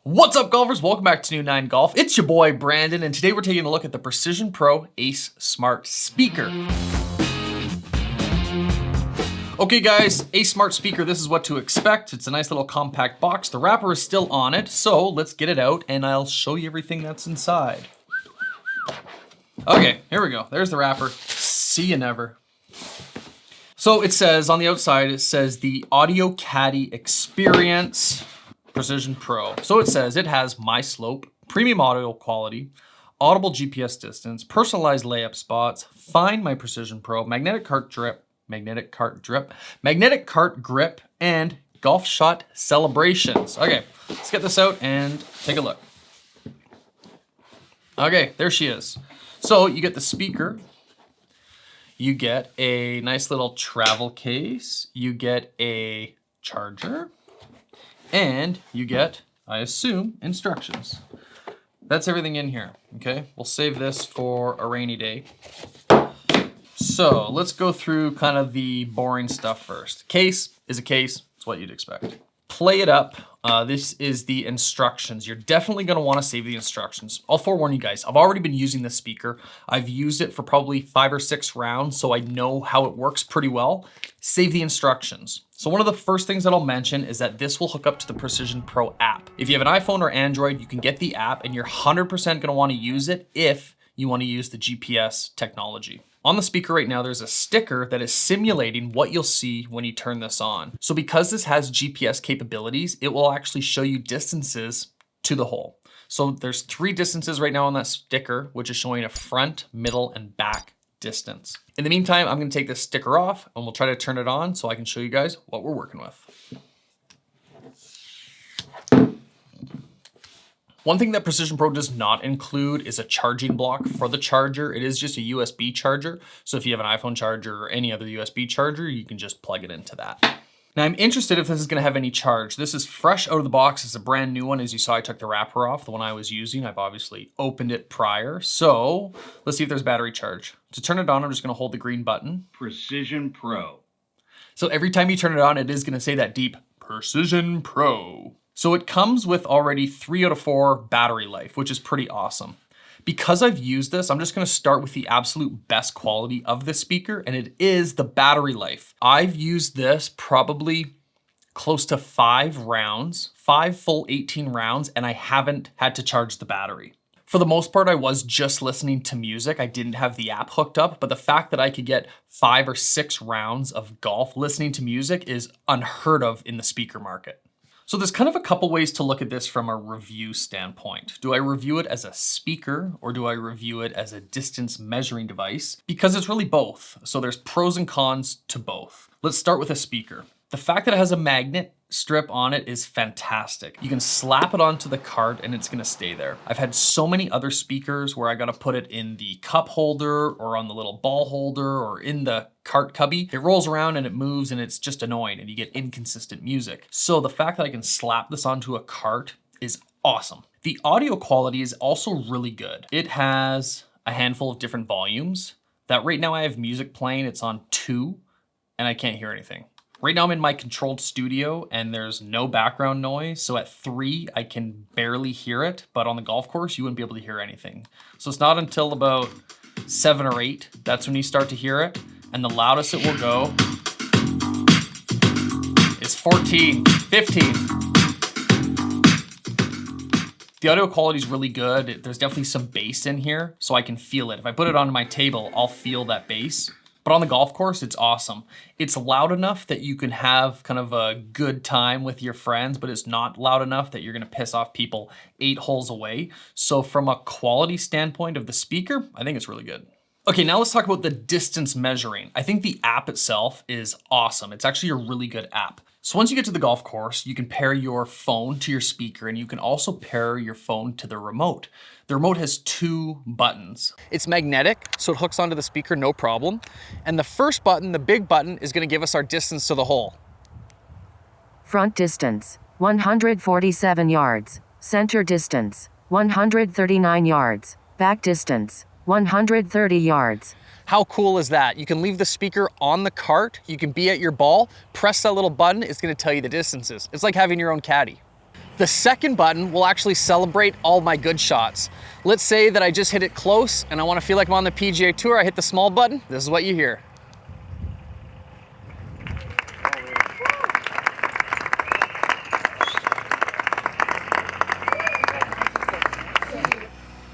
What's up, golfers? Welcome back to New 9 Golf. It's your boy Brandon, and today we're taking a look at the Precision Pro Ace Smart Speaker. Okay guys, Ace Smart Speaker, this is what to expect. It's a nice little compact box. The wrapper is still on it, so let's get it out and I'll show you everything that's inside. Okay, here we go. There's the wrapper. See you never. So it says, on the outside, it says the Audio Caddy Experience Precision Pro. So it says it has My Slope, premium audio quality, audible GPS distance, personalized layup spots, Find My Precision Pro, magnetic cart grip, and golf shot celebrations. Okay, let's get this out and take a look. Okay, there she is. So you get the speaker, you get a nice little travel case, you get a charger, and you get, I assume, instructions. That's everything in here, okay? We'll save this for a rainy day. So let's go through kind of the boring stuff first. Case is a case, it's what you'd expect. Play it up. This is the instructions. You're definitely gonna wanna save the instructions. I'll forewarn you guys, I've already been using this speaker. I've used it for probably 5 or 6 rounds, so I know how it works pretty well. Save the instructions. So one of the first things that I'll mention is that this will hook up to the Precision Pro app. If you have an iPhone or Android, you can get the app and you're 100% gonna wanna use it if you wanna use the GPS technology. On the speaker right now, there's a sticker that is simulating what you'll see when you turn this on. So because this has GPS capabilities, it will actually show you distances to the hole. So there's 3 distances right now on that sticker, which is showing a front, middle, and back distance. In the meantime, I'm gonna take this sticker off and we'll try to turn it on so I can show you guys what we're working with. One thing that Precision Pro does not include is a charging block for the charger. It is just a USB charger. So if you have an iPhone charger or any other USB charger, you can just plug it into that. Now I'm interested if this is gonna have any charge. This is fresh out of the box. It's a brand new one. As you saw, I took the wrapper off, the one I was using. I've obviously opened it prior. So let's see if there's battery charge. To turn it on, I'm just gonna hold the green button. Precision Pro. So every time you turn it on, it is gonna say that deep Precision Pro. So it comes with already 3 out of 4 battery life, which is pretty awesome. Because I've used this, I'm just gonna start with the absolute best quality of this speaker, and it is the battery life. I've used this probably close to 5 rounds, 5 full 18 rounds, and I haven't had to charge the battery. For the most part, I was just listening to music. I didn't have the app hooked up, but the fact that I could get 5 or 6 rounds of golf listening to music is unheard of in the speaker market. So there's kind of a couple ways to look at this from a review standpoint. Do I review it as a speaker or do I review it as a distance measuring device? Because it's really both. So there's pros and cons to both. Let's start with a speaker. The fact that it has a magnet strip on it is fantastic. You can slap it onto the cart and it's gonna stay there. I've had so many other speakers where I gotta put it in the cup holder or on the little ball holder or in the cart cubby. It rolls around and it moves and it's just annoying and you get inconsistent music. So the fact that I can slap this onto a cart is awesome. The audio quality is also really good. It has a handful of different volumes. That right now I have music playing, it's on 2 and I can't hear anything. Right now I'm in my controlled studio and there's no background noise. So at 3, I can barely hear it, but on the golf course, you wouldn't be able to hear anything. So it's not until about 7 or 8, that's when you start to hear it. And the loudest it will go is 14, 15. The audio quality is really good. There's definitely some bass in here, so I can feel it. If I put it on my table, I'll feel that bass. But on the golf course, it's awesome. It's loud enough that you can have kind of a good time with your friends, but it's not loud enough that you're gonna piss off people 8 holes away. So from a quality standpoint of the speaker, I think it's really good. Okay, now let's talk about the distance measuring. I think the app itself is awesome. It's actually a really good app. So once you get to the golf course, you can pair your phone to your speaker and you can also pair your phone to the remote. The remote has 2 buttons. It's magnetic, so it hooks onto the speaker, no problem. And the first button, the big button, is gonna give us our distance to the hole. Front distance, 147 yards. Center distance, 139 yards. Back distance, 130 yards. How cool is that? You can leave the speaker on the cart, you can be at your ball, press that little button, it's gonna tell you the distances. It's like having your own caddy. The second button will actually celebrate all my good shots. Let's say that I just hit it close and I want to feel like I'm on the PGA Tour. I hit the small button. This is what you hear.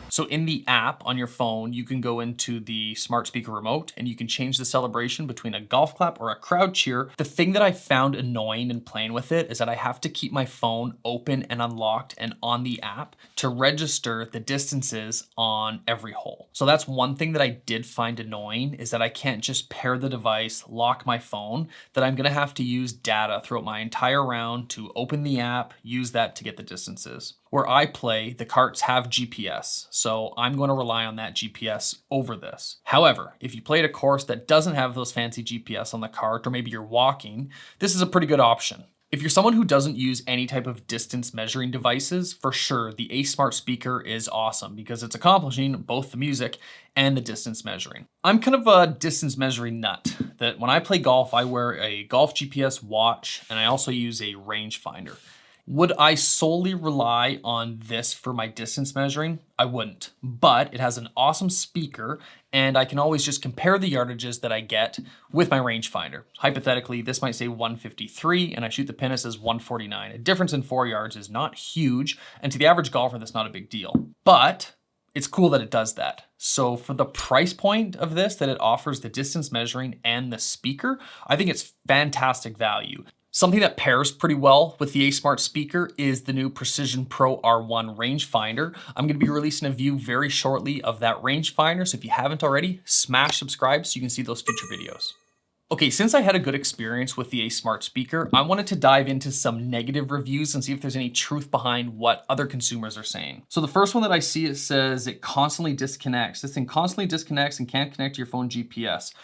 So in the app on your phone, you can go into the smart speaker remote and you can change the celebration between a golf clap or a crowd cheer. The thing that I found annoying in playing with it is that I have to keep my phone open and unlocked and on the app to register the distances on every hole. So that's one thing that I did find annoying, is that I can't just pair the device, lock my phone, that I'm gonna have to use data throughout my entire round to open the app, use that to get the distances. Where I play, the carts have GPS, so I'm going to rely on that GPS over this. However, if you play at a course that doesn't have those fancy GPS on the cart, or maybe you're walking, this is a pretty good option. If you're someone who doesn't use any type of distance measuring devices, for sure, the Ace Smart Speaker is awesome because it's accomplishing both the music and the distance measuring. I'm kind of a distance measuring nut, that when I play golf, I wear a golf GPS watch and I also use a rangefinder. Would I solely rely on this for my distance measuring? I wouldn't, but it has an awesome speaker and I can always just compare the yardages that I get with my rangefinder. Hypothetically, this might say 153 and I shoot the pin, it says 149. A difference in 4 yards is not huge, and to the average golfer, that's not a big deal. But it's cool that it does that. So for the price point of this, that it offers the distance measuring and the speaker, I think it's fantastic value. Something that pairs pretty well with the Ace Smart Speaker is the new Precision Pro R1 rangefinder. I'm going to be releasing a view very shortly of that rangefinder, so if you haven't already, smash subscribe so you can see those future videos. Okay, since I had a good experience with the Ace Smart Speaker, I wanted to dive into some negative reviews and see if there's any truth behind what other consumers are saying. So the first one that I see, it says it constantly disconnects. This thing constantly disconnects and can't connect to your phone GPS.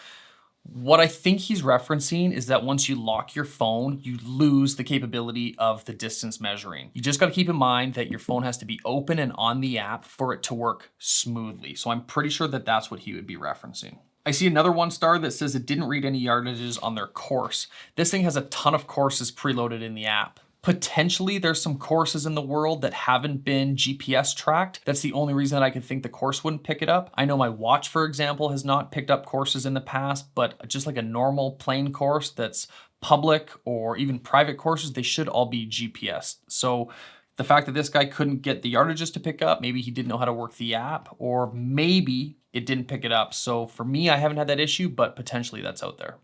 What I think he's referencing is that once you lock your phone, you lose the capability of the distance measuring. You just got to keep in mind that your phone has to be open and on the app for it to work smoothly. So I'm pretty sure that that's what he would be referencing. I see another 1-star that says it didn't read any yardages on their course. This thing has a ton of courses preloaded in the app. Potentially there's some courses in the world that haven't been GPS tracked. That's the only reason that I could think the course wouldn't pick it up. I know my watch, for example, has not picked up courses in the past, but just like a normal plain course that's public or even private courses, they should all be GPS. So the fact that this guy couldn't get the yardages to pick up, maybe he didn't know how to work the app, or maybe it didn't pick it up. So for me, I haven't had that issue, but potentially that's out there.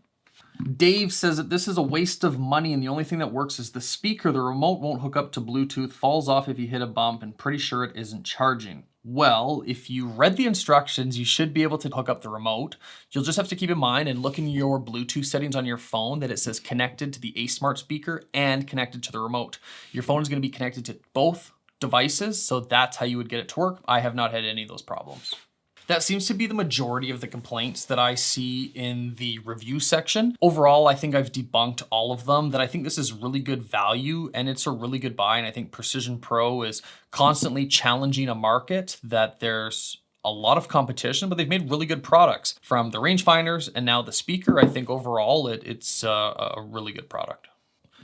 Dave says that this is a waste of money and the only thing that works is the speaker. The remote won't hook up to Bluetooth, falls off if you hit a bump, and pretty sure it isn't charging. Well, if you read the instructions, you should be able to hook up the remote. You'll just have to keep in mind and look in your Bluetooth settings on your phone that it says connected to the Ace Smart Speaker and connected to the remote. Your phone is going to be connected to both devices, so that's how you would get it to work. I have not had any of those problems. That seems to be the majority of the complaints that I see in the review section. Overall, I think I've debunked all of them, that I think this is really good value and it's a really good buy. And I think Precision Pro is constantly challenging a market that there's a lot of competition, but they've made really good products from the rangefinders and now the speaker. I think overall it's a really good product.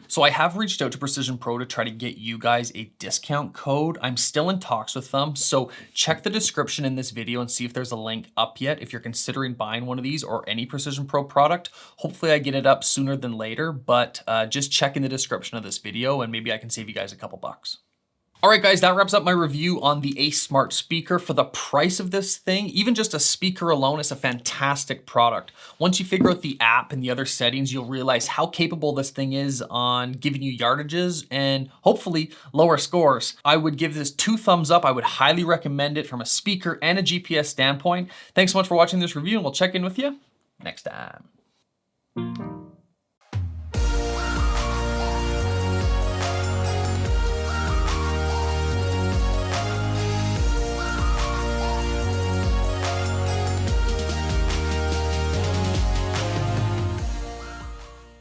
So I have reached out to Precision Pro to try to get you guys a discount code. I'm still in talks with them, so check the description in this video and see if there's a link up yet if you're considering buying one of these or any Precision Pro product. Hopefully I get it up sooner than later, but just check in the description of this video and maybe I can save you guys a couple bucks. All right, guys, that wraps up my review on the Ace Smart Speaker. For the price of this thing, even just a speaker alone, it's a fantastic product. Once you figure out the app and the other settings, you'll realize how capable this thing is on giving you yardages and hopefully lower scores. I would give this 2 thumbs up. I would highly recommend it from a speaker and a GPS standpoint. Thanks so much for watching this review, and we'll check in with you next time.